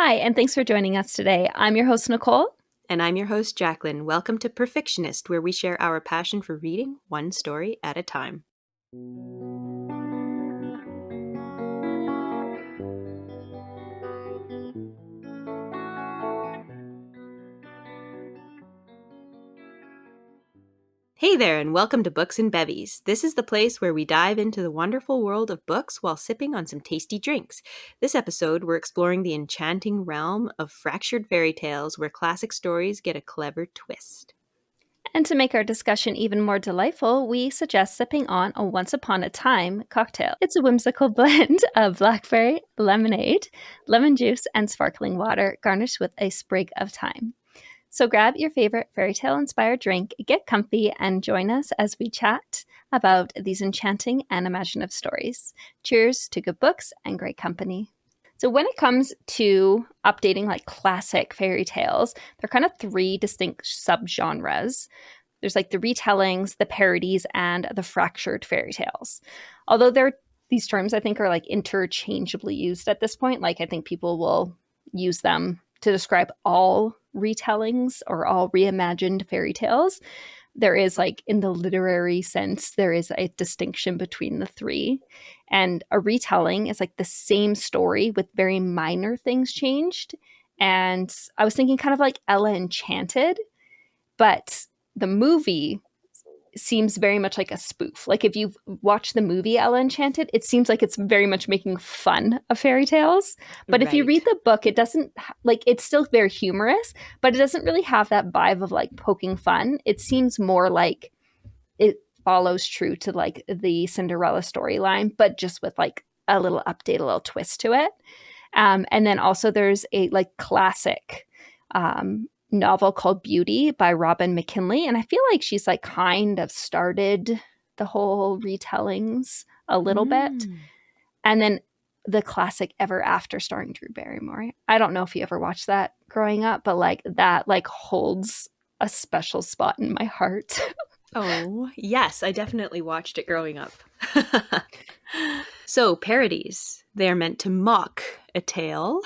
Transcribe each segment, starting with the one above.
Hi, and thanks for joining us today. I'm your host, Nicole. And I'm your host, Jacqueline. Welcome to Perfictionist, where we share our passion for reading one story at a time. Hey there, and welcome to Books and Bevvies. This is the place where we dive into the wonderful world of books while sipping on some tasty drinks. This episode, we're exploring the enchanting realm of fractured fairy tales where classic stories get a clever twist. And to make our discussion even more delightful, we suggest sipping on a Once Upon a Time cocktail. It's a whimsical blend of blackberry, lemonade, lemon juice, and sparkling water, garnished with a sprig of thyme. So grab your favorite fairy tale inspired drink, get comfy, and join us as we chat about these enchanting and imaginative stories. Cheers to good books and great company. So when it comes to updating like classic fairy tales, there are kind of three distinct subgenres. There's like the retellings, the parodies, and the fractured fairy tales. Although these terms I think are like interchangeably used at this point. Like I think people will use them to describe all retellings or all reimagined fairy tales. There is like in the literary sense, there is a distinction between the three. And a retelling is like the same story with very minor things changed. And I was thinking kind of like Ella Enchanted, but the movie seems very much like a spoof. Like if you've watched the movie Ella Enchanted, it seems like it's very much making fun of fairy tales. But if you read the book, it doesn't like it's still very humorous, but it doesn't really have that vibe of like poking fun. It seems more like it follows true to like the Cinderella storyline, but just with like a little update, a little twist to it. And then also there's a like classic novel called Beauty by Robin McKinley. And I feel like she's like kind of started the whole retellings a little bit. And then the classic Ever After starring Drew Barrymore. I don't know if you ever watched that growing up, but like that like holds a special spot in my heart. Oh, yes, I definitely watched it growing up. So, parodies. They are meant to mock a tale,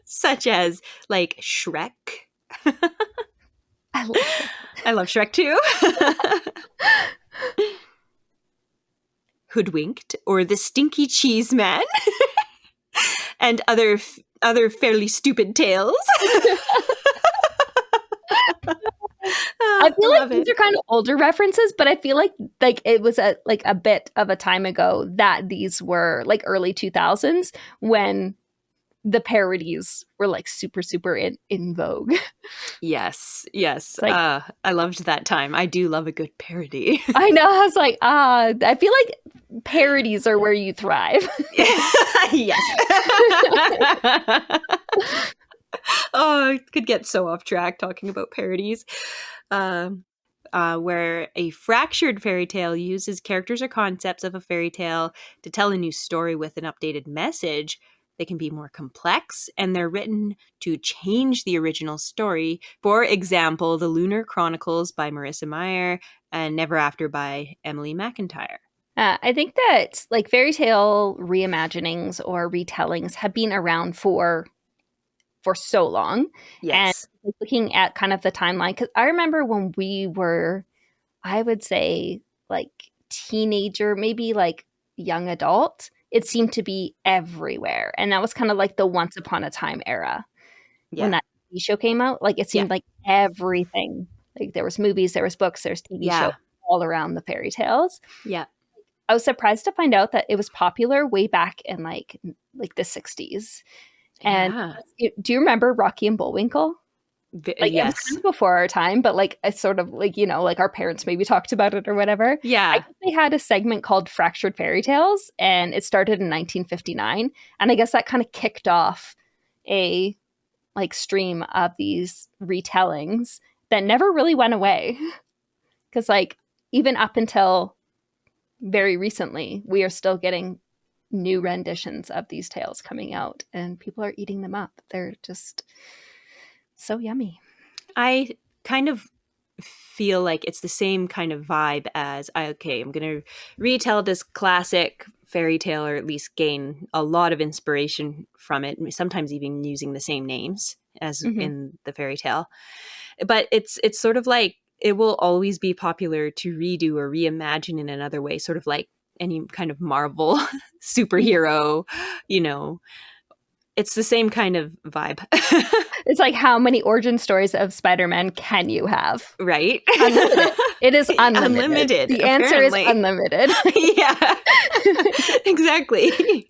such as like Shrek. I love Shrek. I love Shrek too. Hoodwinked or The Stinky Cheese Man and other fairly stupid tales. I feel like these are kind of older references, but I feel like it was a bit of a time ago that these were like early 2000s when the parodies were like super in vogue. Yes. Like, I loved that time. I do love a good parody. I know. I was like, I feel like parodies are where you thrive. Yes. Oh, I could get so off track talking about parodies. Where a fractured fairy tale uses characters or concepts of a fairy tale to tell a new story with an updated message. They can be more complex, and they're written to change the original story. For example, The Lunar Chronicles by Marissa Meyer and Never After by Emily McIntyre. I think that like fairy tale reimaginings or retellings have been around for so long. And Yes. looking at kind of the timeline, because I remember when we were, I would say, like teenager, maybe like young adult, it seemed to be everywhere. And that was kind of like the Once Upon a Time era when Yeah. that TV show came out. Like it Yeah. seemed like everything, like there was movies, there was books, there's TV shows Yeah. all around the fairy tales. Yeah. I was surprised to find out that it was popular way back in like the 60s. And Yeah. do you remember Rocky and Bullwinkle? Like, it was kind Yes. of before our time, but, like, I sort of, like, you know, like, our parents maybe talked about it or whatever. I Yeah. guess they had a segment called Fractured Fairy Tales, and it started in 1959, and I guess that kinda kicked off a, like, stream of these retellings that never really went away. Because like, even up until very recently, we are still getting new renditions of these tales coming out, and people are eating them up. They're just so yummy. I kind of feel like it's the same kind of vibe as, okay, I'm going to retell this classic fairy tale, or at least gain a lot of inspiration from it, sometimes even using the same names as Mhm. in the fairy tale. But it's sort of like it will always be popular to redo or reimagine in another way, sort of like any kind of Marvel Yeah. superhero, you know. It's the same kind of vibe. It's like, how many origin stories of Spider-Man can you have? Right? Unlimited. It is unlimited. Unlimited, The answer is apparently. unlimited. Yeah. Exactly.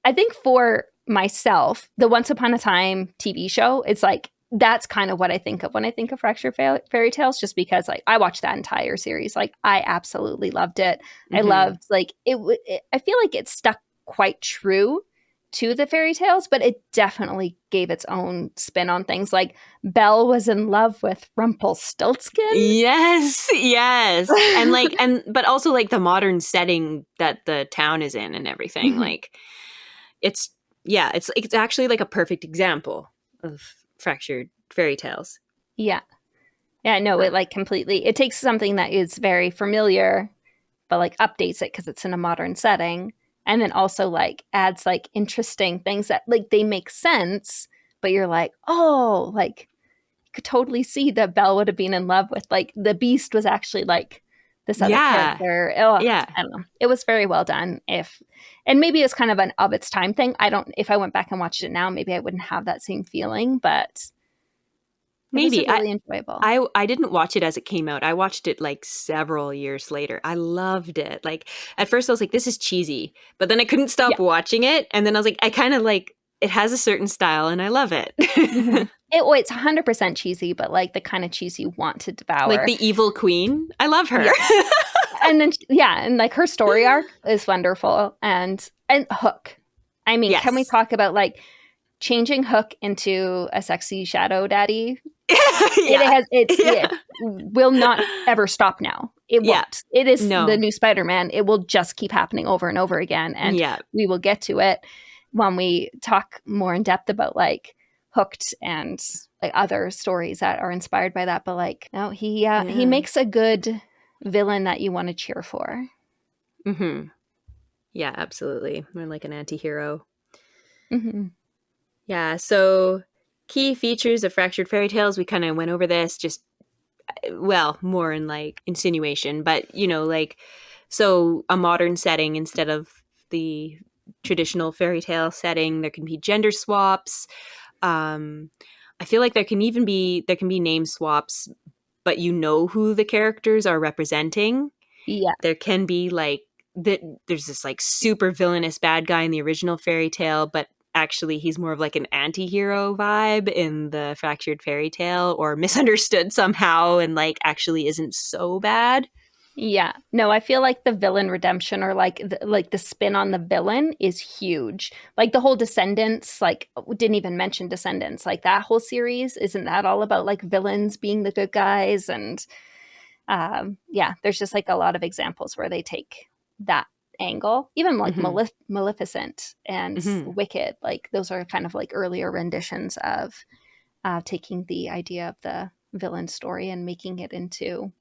I think for myself, the Once Upon a Time TV show, it's like that's kind of what I think of when I think of Fractured Fairy Tales, just because like I watched that entire series. Like I absolutely loved it. I Hmm. loved like I feel like it stuck quite true to the fairy tales, but it definitely gave its own spin on things. Like Belle was in love with Rumpelstiltskin. Yes, yes. And like, and but also like the modern setting that the town is in and everything. Mhm. Like it's, yeah, it's actually like a perfect example of fractured fairy tales. Yeah. Yeah, no, Uh, it like completely it takes something that is very familiar but like updates it because it's in a modern setting, and then also like adds like interesting things that like they make sense, but you're like, oh, like you could totally see that Belle would have been in love with like the Beast was actually like this other yeah. character. Oh, Yeah. I don't know. It was very well done. If and maybe it's kind of an of its time thing. I don't. If I went back and watched it now, maybe I wouldn't have that same feeling, but it was a Maybe. really enjoyable. I didn't watch it as it came out. I watched it like several years later. I loved it. Like at first I was like, this is cheesy, but then I couldn't Yeah. stop watching it. And then I was like, I kind of like it has a certain style and I love it. Mm-hmm. It's 100% cheesy, but like the kind of cheese you want to Like devour. the evil queen. I love her. Yes. And then yeah, and like her story arc is wonderful, and Hook. I mean, can we Yes. talk about like changing Hook into a sexy shadow daddy? Yeah. Yeah. It will not ever stop now. It Yeah. won't. It is the No. new Spider-Man. It will just keep happening over and over again, and Yeah. we will get to it when we talk more in depth about like Hooked and like other stories that are inspired by that. But like, no, he Yeah. makes a good villain that you want to cheer for. Hmm. Yeah, absolutely. We're like an anti-hero. Hmm. Yeah. So key features of fractured fairy tales, we kind of went over this, just well, more in like insinuation, but like, so a modern setting instead of the traditional fairy tale setting, there can be gender swaps. um I feel like there can be name swaps, but who the characters are representing. Yeah, There can be like that, there's this like super villainous bad guy in the original fairy tale, but actually he's more of like an anti-hero vibe in the fractured fairy tale, or misunderstood somehow and like actually isn't so bad. yeah. No, I feel like the villain redemption or like the spin on the villain is huge. Like the whole Descendants, like we didn't even mention Descendants. Like that whole series, isn't that all about like villains being the good guys? And yeah, there's just like a lot of examples where they take that angle. Even like Hmm. Maleficent and Hmm. Wicked, like those are kind of like earlier renditions of taking the idea of the villain story and making it into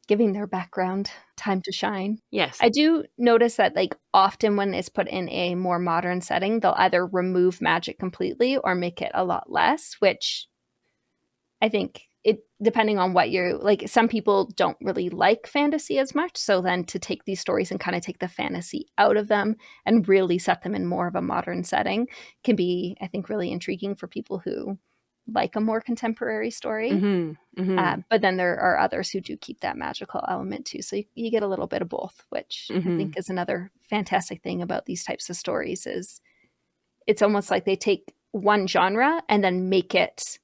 giving their background time to shine. Yes. I do notice that like often when it's put in a more modern setting, they'll either remove magic completely or make it a lot less, which I think it depending on what you're like, some people don't really like fantasy as much. So then to take these stories and kind of take the fantasy out of them and really set them in more of a modern setting can be, I think, really intriguing for people who like a more contemporary story. Hmm. Hmm. But then there are others who do keep that magical element too. So you get a little bit of both, which I Hmm. think is another fantastic thing about these types of stories is it's almost like they take one genre and then make it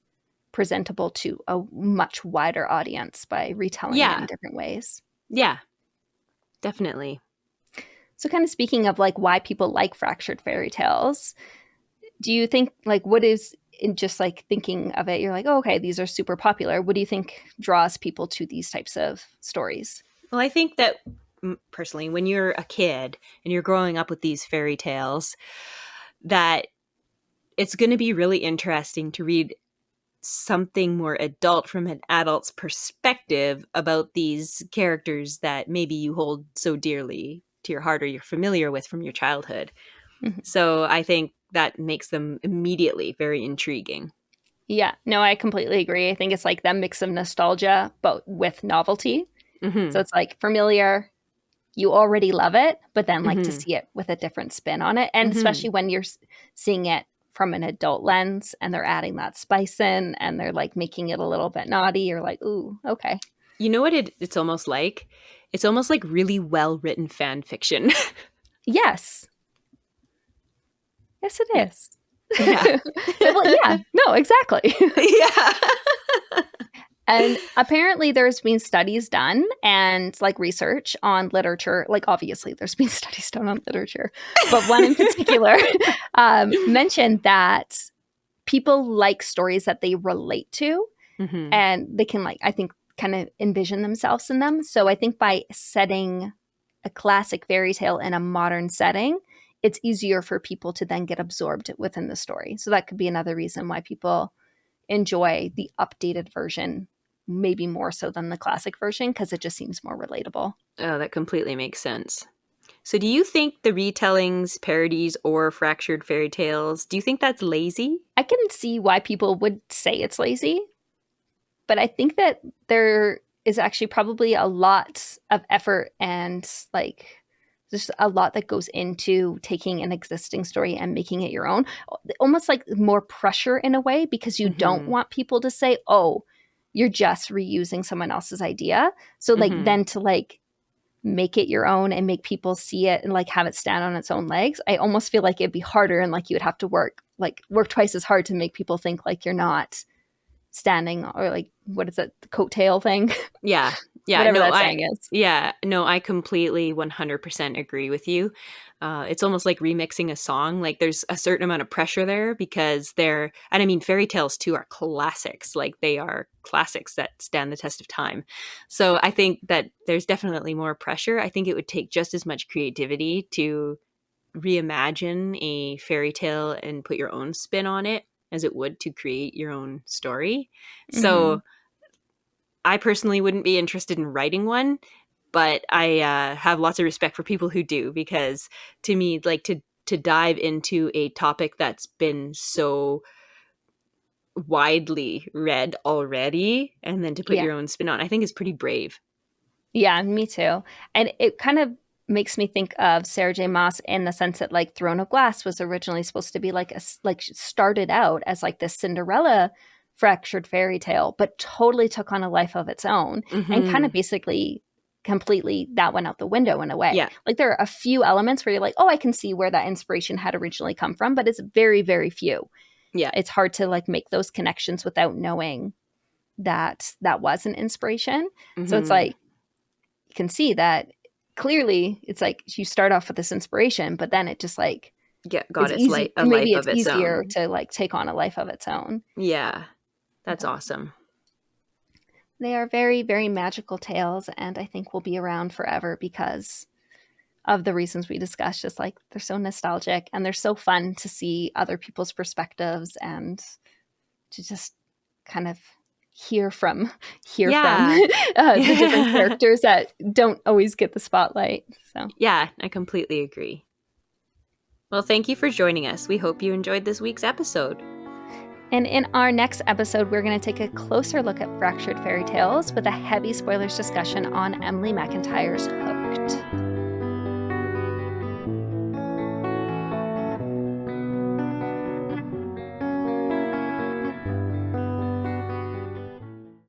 presentable to a much wider audience by retelling it in Yeah. different ways. Yeah, definitely. So kind of speaking of like why people like fractured fairy tales, do you think like what is in just like thinking of it, you're like, oh, okay, these are super popular. What do you think draws people to these types of stories? Well, I think that personally, when you're a kid and you're growing up with these fairy tales, that it's going to be really interesting to read something more adult from an adult's perspective about these characters that maybe you hold so dearly to your heart or you're familiar with from your childhood. Mhm. So I think that makes them immediately very intriguing. Yeah, no, I completely agree. I think it's like that mix of nostalgia, but with novelty. So Hmm. it's like familiar, you already love it, but then like to Hmm. see it with a different spin on it. And Hmm. especially when you're seeing it from an adult lens and they're adding that spice in and they're like making it a little bit naughty, you're like, ooh, okay. You know what it's almost like? It's almost like really well written fan fiction. Yes. Yes, it Yeah. is. Yeah. Well, yeah, no, exactly. Yeah. And apparently there's been studies done and like research on literature. Like obviously there's been studies done on literature, but one in particular mentioned that people like stories that they relate to Hmm. and they can like, I think, kind of envision themselves in them. So I think by setting a classic fairy tale in a modern setting, it's easier for people to then get absorbed within the story. So that could be another reason why people enjoy the updated version maybe more so than the classic version because it just seems more relatable. Oh, that completely makes sense. So, do you think the retellings, parodies, or fractured fairy tales, do you think that's lazy? I can see why people would say it's lazy, but I think that there is actually probably a lot of effort and like just a lot that goes into taking an existing story and making it your own. Almost like more pressure in a way because you don't Hmm. want people to say, "Oh, you're just reusing someone else's idea." So like Hmm. then to like make it your own and make people see it and like have it stand on its own legs, I almost feel like it'd be harder and like you would have to work twice as hard to make people think like you're not standing or like what is it, the coattail thing? Yeah. Yeah. Whatever No, that I, saying is. yeah. No, I completely 100% agree with you. It's almost like remixing a song. Like there's a certain amount of pressure there because and I mean, fairy tales too are classics. Like they are classics that stand the test of time. So I think that there's definitely more pressure. I think it would take just as much creativity to reimagine a fairy tale and put your own spin on it as it would to create your own story. Mm-hmm. So I personally wouldn't be interested in writing one, but I have lots of respect for people who do because to me, like to dive into a topic that's been so widely read already and then to put Yeah. your own spin on, I think is pretty brave. Yeah, me too. And it kind of makes me think of Sarah J. Maas in the sense that like Throne of Glass was originally supposed to be like like started out as like this Cinderella fractured fairy tale, but totally took on a life of its own and kind of Hmm. basically completely that went out the window in a way. Yeah. Like there are a few elements where you're like, oh, I can see where that inspiration had originally come from, but it's very, very few. Yeah. It's hard to like make those connections without knowing that that was an inspiration. So it's Hmm. like you can see that clearly it's like you start off with this inspiration, but then it just like Yeah. it's Got its easy. a life Maybe it's of its easier own. to like take on a life of its own. Yeah. That's But awesome. they are very, very magical tales, and I think will be around forever because of the reasons we discussed. Just like they're so nostalgic and they're so fun to see other people's perspectives and to just kind of hear from hear from Yeah. the different characters that don't always get the spotlight. So Yeah, I completely agree. Well, thank you for joining us. We hope you enjoyed this week's episode. and in our next episode, we're going to take a closer look at fractured fairy tales with a heavy spoilers discussion on Emily McIntyre's Hooked.